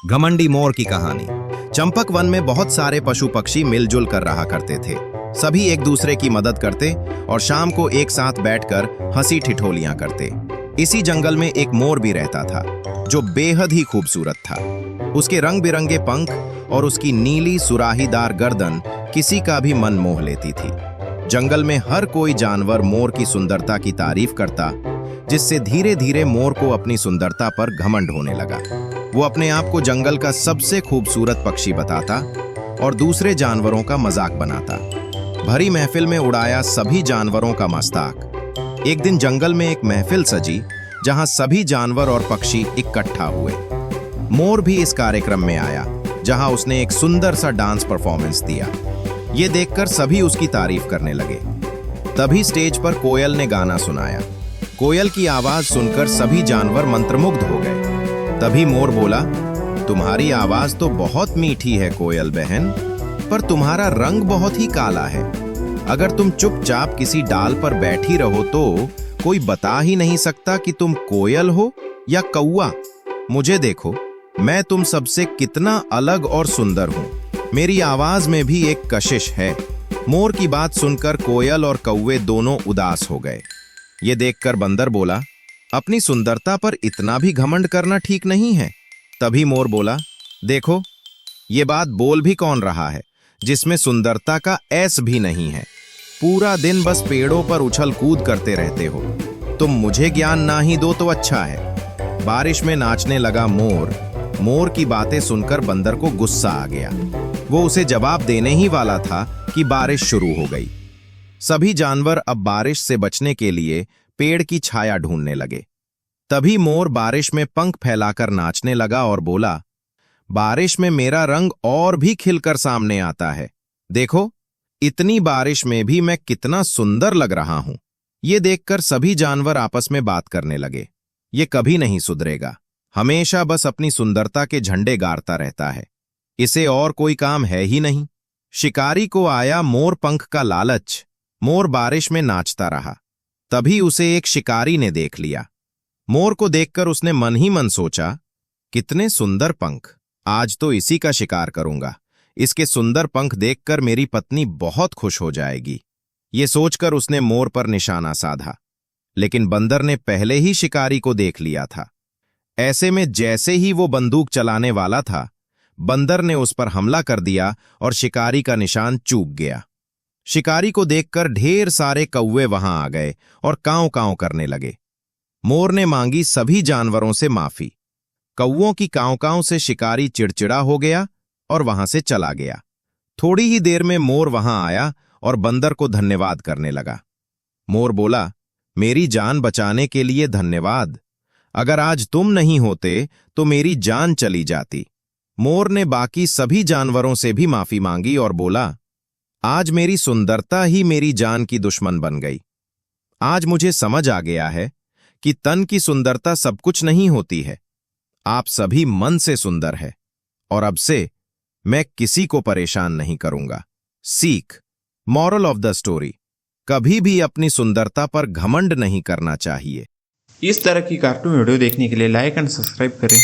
घमंडी मोर की कहानी। चंपक वन में बहुत सारे पशु पक्षी मिलजुल कर रहा करते थे। सभी एक दूसरे की मदद करते और शाम को एक साथ बैठकर हंसी ठिठोलियां करते। इसी जंगल में एक मोर भी रहता था जो बेहद ही खूबसूरत था। उसके रंग बिरंगे पंख और उसकी नीली सुराहीदार गर्दन किसी का भी मन मोह लेती थी। जंगल में हर कोई जानवर मोर की सुंदरता की तारीफ करता, जिससे धीरे धीरे मोर को अपनी सुंदरता पर घमंड होने लगा। वो अपने आप को जंगल का सबसे खूबसूरत पक्षी बताता और दूसरे जानवरों का मजाक बनाता। भरी महफिल में उड़ाया सभी जानवरों का मस्ताक। एक दिन जंगल में एक महफिल सजी जहां सभी जानवर और पक्षी इकट्ठा हुए। मोर भी इस कार्यक्रम में आया, जहां उसने एक सुंदर सा डांस परफॉर्मेंस दिया। ये देखकर सभी उसकी तारीफ करने लगे। तभी स्टेज पर कोयल ने गाना सुनाया। कोयल की आवाज सुनकर सभी जानवर मंत्रमुग्ध हो गए। तभी मोर बोला, तुम्हारी आवाज तो बहुत मीठी है कोयल बहन, पर तुम्हारा रंग बहुत ही काला है। अगर तुम चुपचाप किसी डाल पर बैठी रहो तो कोई बता ही नहीं सकता कि तुम कोयल हो या कौवा। मुझे देखो, मैं तुम सबसे कितना अलग और सुंदर हूं। मेरी आवाज में भी एक कशिश है। मोर की बात सुनकर कोयल और कौवे दोनों उदास हो गए। ये देखकर बंदर बोला, अपनी सुंदरता पर इतना भी घमंड करना ठीक नहीं है। तभी मोर बोला, देखो, ये बात बोल भी कौन रहा है जिसमें सुंदरता का ऐस भी नहीं है। पूरा दिन बस पेड़ों पर उछल कूद करते रहते हो। तुम मुझे ज्ञान ना ही दो तो अच्छा है। बारिश में नाचने लगा मोर। मोर की बातें सुनकर बंदर को गुस्सा आ गया। वो उसे जवाब देने ही वाला था कि बारिश शुरू हो गई। सभी जानवर अब बारिश से बचने के लिए पेड़ की छाया ढूंढने लगे। तभी मोर बारिश में पंख फैलाकर नाचने लगा और बोला, बारिश में मेरा रंग और भी खिलकर सामने आता है। देखो, इतनी बारिश में भी मैं कितना सुंदर लग रहा हूं। ये देखकर सभी जानवर आपस में बात करने लगे। ये कभी नहीं सुधरेगा, हमेशा बस अपनी सुंदरता के झंडे गाड़ता रहता है। इसे और कोई काम है ही नहीं। शिकारी को आया मोर पंख का लालच। मोर बारिश में नाचता रहा। तभी उसे एक शिकारी ने देख लिया। मोर को देखकर उसने मन ही मन सोचा, कितने सुंदर पंख, आज तो इसी का शिकार करूंगा। इसके सुंदर पंख देखकर मेरी पत्नी बहुत खुश हो जाएगी। ये सोचकर उसने मोर पर निशाना साधा। लेकिन बंदर ने पहले ही शिकारी को देख लिया था। ऐसे में जैसे ही वो बंदूक चलाने वाला था, बंदर ने उस पर हमला कर दिया और शिकारी का निशान चूक गया। शिकारी को देखकर ढेर सारे कौवे वहां आ गए और कांव कांव करने लगे। मोर ने मांगी सभी जानवरों से माफी। कौवों की कांव कांव से शिकारी चिड़चिड़ा हो गया और वहां से चला गया। थोड़ी ही देर में मोर वहां आया और बंदर को धन्यवाद करने लगा। मोर बोला, मेरी जान बचाने के लिए धन्यवाद। अगर आज तुम नहीं होते तो मेरी जान चली जाती। मोर ने बाकी सभी जानवरों से भी माफी मांगी और बोला, आज मेरी सुंदरता ही मेरी जान की दुश्मन बन गई। आज मुझे समझ आ गया है कि तन की सुंदरता सब कुछ नहीं होती है। आप सभी मन से सुंदर है और अब से मैं किसी को परेशान नहीं करूंगा। सीख, मॉरल ऑफ द स्टोरी, कभी भी अपनी सुंदरता पर घमंड नहीं करना चाहिए। इस तरह की कार्टून वीडियो देखने के लिए लाइक एंड सब्सक्राइब करें